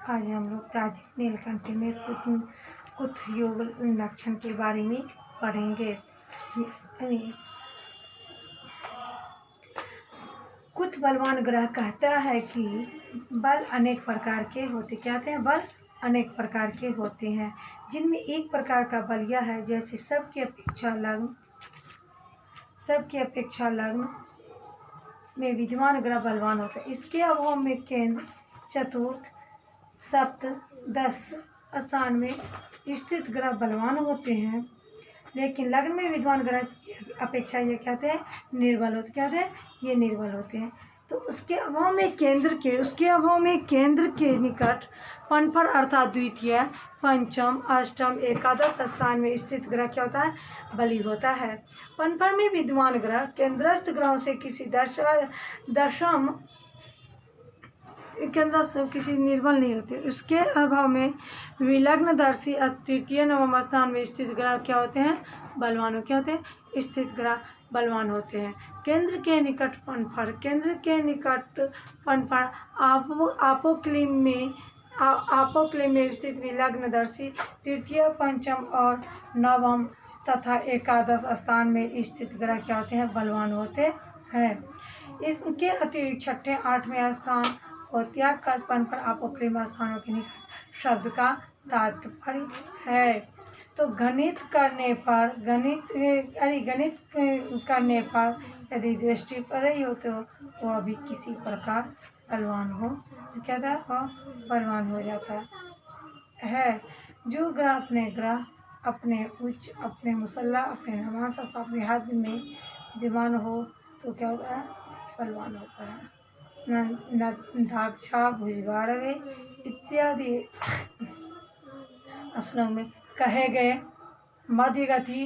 आज हम लोग प्राचीन नीलकंठ में कुछ योग लक्षण के बारे में पढ़ेंगे। कुछ बलवान ग्रह कहता है कि बल अनेक प्रकार के होते बल अनेक प्रकार के होते हैं, जिनमें एक प्रकार का बल यह है जैसे सबकी अपेक्षा लग्न में विद्यमान ग्रह बलवान होता है। इसके अभाव में केंद्र, चतुर्थ, सप्त, 10 स्थान में स्थित ग्रह बलवान होते हैं, लेकिन लग्न में विद्यमान ग्रह अपेक्षा ये कहते हैं निर्बल होते ये निर्बल होते हैं। तो उसके अभाव में केंद्र के निकट पनफर अर्थात द्वितीय, पंचम, अष्टम, एकादश स्थान में स्थित ग्रह क्या होता है? बली होता है। पनफर में विद्यमान ग्रह केंद्रस्थ ग्रहों से किसी किसी निर्बल नहीं होते। उसके अभाव में विलग्नदर्शी तृतीय, नवम स्थान में स्थित ग्रह क्या होते हैं? बलवान होते हैं। स्थित ग्रह बलवान होते हैं। केंद्र के निकट पनफर आपोक्लिम में स्थित विलग्नदर्शी तृतीय, पंचम और नवम तथा एकादश स्थान में स्थित ग्रह क्या होते हैं? बलवान होते हैं। इसके अतिरिक्त छठे, 8वें स्थान को त्याग कर पनफर आपोक्लिम स्थानों के निकट शब्द का तात्पर्य है। तो गणित करने पर यदि दृष्टि पर रही हो तो वह भी किसी प्रकार बलवान हो बलवान हो जाता है। जो ग्रह अपने उच्च, अपने मुसल्ला, अपने नमाज अथवा अपने हद में विद्यमान हो तो क्या होता है? बलवान होता है। दाक्षा, भुजगारवे इत्यादि असलों में कहे गए मध्य गति,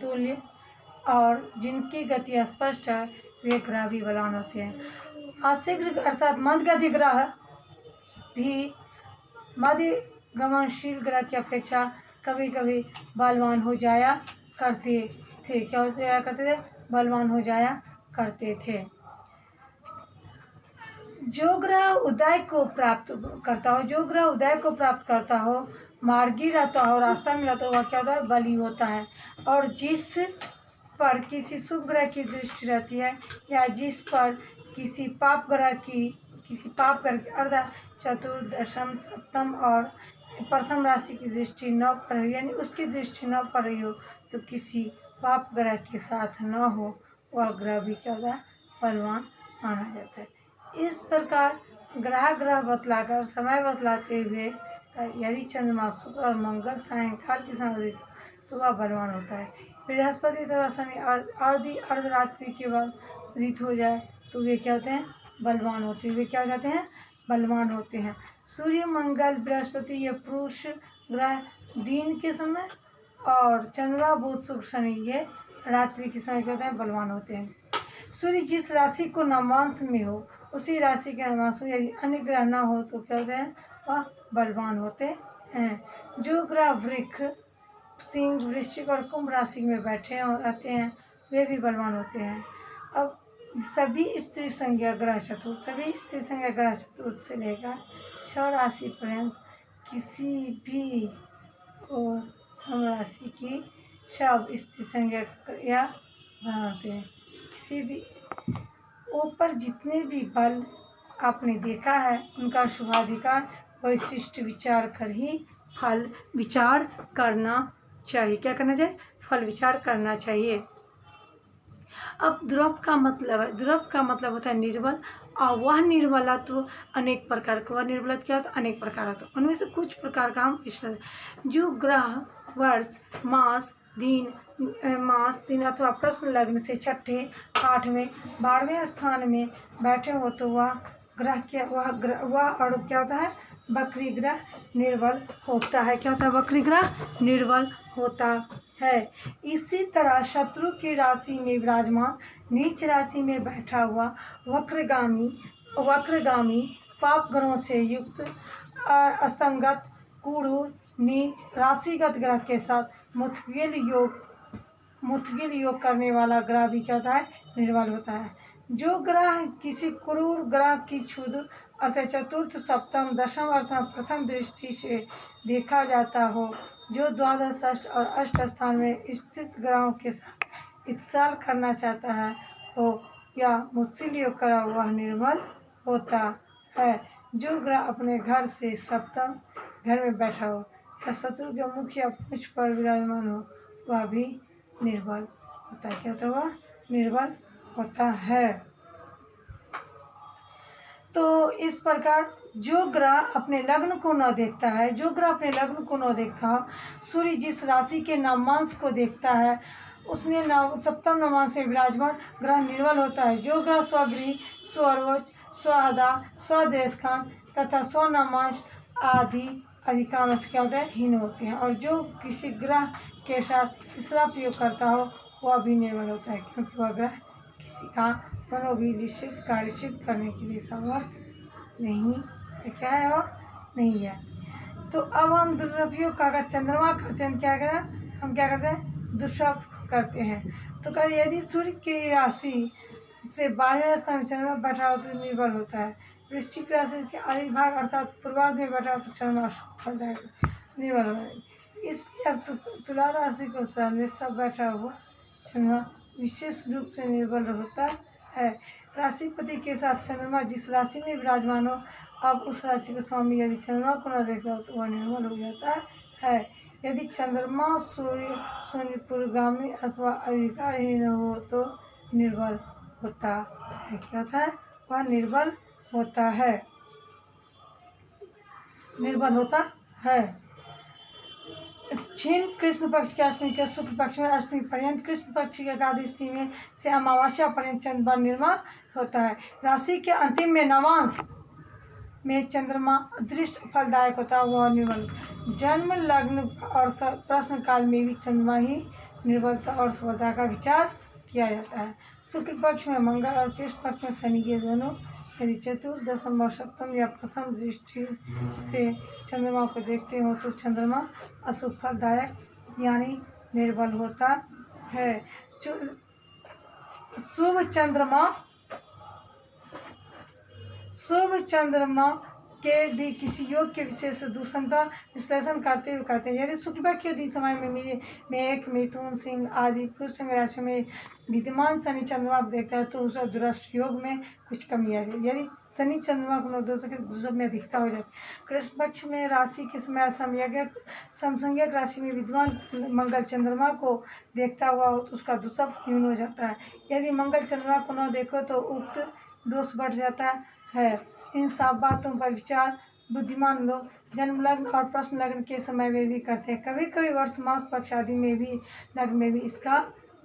तुल्य और जिनकी गति स्पष्ट है वे ग्रह भी बलवान होते हैं। अशीघ्र अर्थात मंद गति ग्रह भी मध्य गमनशील ग्रह की अपेक्षा कभी कभी बलवान हो जाया करते थे। बलवान हो जाया करते थे। जो ग्रह उदय को प्राप्त करता हो, मार्गी रहता हो, रास्ता में रहता हो, वह क्या होता है? बली होता है। और जिस पर किसी शुभ ग्रह की दृष्टि रहती है या जिस पर किसी पाप ग्रह की अर्ध, चतुर्दशम, सप्तम और प्रथम राशि की दृष्टि न पड़ रही, यानी उसकी दृष्टि न पड़ रही हो तो किसी पाप ग्रह के साथ न हो, वह ग्रह भी क्या होता है? बलवान माना जाता है। इस प्रकार ग्रह बतलाकर समय बतलाते हुए यदि चंद्रमा, शुक्र और मंगल सायंकाल के समय तो वह बलवान होता है। बृहस्पति तथा शनि अर्धरात्रि के बाद उदित हो जाए तो वे क्या होते हैं? बलवान होते हैं। वे क्या हो जाते हैं? बलवान होते हैं। सूर्य, मंगल, बृहस्पति ये पुरुष ग्रह दिन के समय और चंद्रमा, बुध, शुक्र, शनि ये रात्रि के समय क्या होते हैं? बलवान होते हैं। सूर्य जिस राशि को नवांश में हो उसी राशि के नवांश में यदि अन्य ग्रह न हो तो क्या होते हैं? वह बलवान होते हैं। जो ग्रह वृक्ष, सिंह, वृश्चिक और कुंभ राशि में बैठे और रहते हैं वे भी बलवान होते हैं। अब सभी स्त्री संज्ञा ग्रह चतुर्थ से लेकर 6 राशि पर्यंत किसी भी समराशि की सब स्त्री संज्ञा या बनाते हैं। किसी भी ऊपर जितने भी बल आपने देखा है उनका शुभाधिकार वैशिष्ट विचार कर ही फल विचार करना चाहिए। क्या करना चाहिए? फल विचार करना चाहिए। अब ध्रुव का मतलब होता है निर्बल, और वह निर्बलत्व अनेक प्रकार का। वह निर्बलत्व क्या होता है? अनेक प्रकार होता है। उनमें से कुछ प्रकार का हम जो ग्रह वर्ष, मास, दिन अथवा प्रश्न लग्न से छठे, 8वें, 12वें स्थान में बैठे हो तो वह ग्रह और क्या होता है? वक्री ग्रह निर्बल होता है। क्या होता है? वक्री ग्रह निर्बल होता है। इसी तरह शत्रु की राशि में विराजमान, नीच राशि में बैठा हुआ वक्रगामी पाप ग्रहों से युक्त असंगत, क्रूर, नीच राशिगत ग्रह के साथ मुद्गल योग करने वाला ग्रह भी क्या होता है? निर्बल होता है। जो ग्रह किसी क्रूर ग्रह की क्षुद्र अर्थात चतुर्थ सप्तम दशम अर्थात प्रथम दृष्टि से देखा जाता हो, जो द्वादश षष्ठ और अष्ट स्थान में स्थित ग्रहों के साथ इत्साल करना चाहता है हो या मुत्सिल योग करा हुआ निर्बल होता है। जो ग्रह अपने घर से सप्तम घर में बैठा हो या शत्रु के मुख या पूंछ पर विराजमान हो, वह भी निर्बल होता है। क्या होता है? वह निर्बल होता है। तो इस प्रकार जो ग्रह अपने लग्न को न देखता है, जो ग्रह अपने लग्न को न देखता हो, सूर्य जिस राशि के नवमांश को देखता है उसने सप्तम नवमांश में विराजमान ग्रह निर्बल होता है। जो ग्रह स्वगृह, स्वरोच, स्वहदा, स्वदेशखान तथा स्वनवमांश आदि अधिकांश क्या होता है? हीन होते हैं। और जो किसी ग्रह के साथ इसका प्रयोग करता हो वह भी निर्बल होता है, क्योंकि वह ग्रह किसी का मनोभिलिषित कार्यसिद्ध करने के लिए समर्थ नहीं है। क्या है? वह नहीं है। तो अब हम दुरुपयोग का अगर चंद्रमा करते हैं क्या करें? हम क्या करते हैं? दुष्प्रयोग करते हैं। तो कहते यदि सूर्य की राशि से 12वें स्थान में चंद्रमा बैठा हो तो निर्बल होता है। वृश्चिक राशि के आदि भाग अर्थात पूर्वार्ध में बैठा हो तो चंद्रमा फलदायक निर्बल होता है। इसलिए अब तुला राशि के उत्तर में सब बैठा हुआ चंद्रमा विशेष रूप से निर्बल होता है। राशिपति के साथ चंद्रमा जिस राशि में विराजमान हो, अब उस राशि का स्वामी यदि चंद्रमा को न देखता हो तो वह निर्बल हो जाता है। यदि चंद्रमा सूर्य पूर्वगामी अथवा अधिकारहीन हो तो निर्बल होता है। क्या होता है? वह निर्बल होता है। निर्बल होता है। क्षीण कृष्ण पक्ष के अष्टमी के शुक्ल पक्ष में अष्टमी पर्यंत, कृष्ण पक्ष की एकादशी में से अमावस्या पर्यंत चंद्रमा निर्मल होता है। राशि के अंतिम में नवांश में चंद्रमा दृष्ट फलदायक होता है, वह निर्बल। जन्म लग्न और प्रश्न काल में भी चंद्रमा ही निर्बलता और सफलता का विचार किया जाता है। शुक्ल पक्ष में मंगल और कृष्ण पक्ष में शनि के दोनों यदि चतुर्थ दशम और सप्तम या प्रथम दृष्टि से चंद्रमा को देखते हो तो चंद्रमा अशुभ फलदायक यानी निर्बल होता है। शुभ चंद्रमा के भी किसी योग के विशेष दूषणता विश्लेषण करते हुए कहते हैं यदि शुक्ल पक्ष के समय में मेष, मिथुन, सिंह आदि पुरुष सिंह राशि में विद्यमान शनि चंद्रमा को देखता है तो उस दुष्ट योग में कुछ कमी आ जाए। यदि शनि चंद्रमा को न देख सके तो दूसरे में अधिकता हो जाती है। कृष्ण पक्ष में राशि के समय समसंज्ञक राशि में विद्यमान मंगल चंद्रमा को देखता हुआ हो तो उसका दुष्फल न्यून हो जाता है। यदि मंगल चंद्रमा को न देखो तो उक्त दोष बढ़ जाता है। इन सब बातों पर विचार बुद्धिमान लोग जन्म लग्न और प्रश्न लग्न के समय में भी करते हैं। कभी कभी वर्ष मास पक्ष आदि में भी लग्न में भी इसका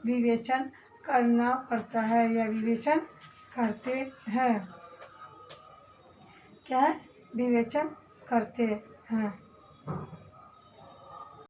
विवेचन करना पड़ता है या विवेचन करते हैं। क्या है? विवेचन करते हैं।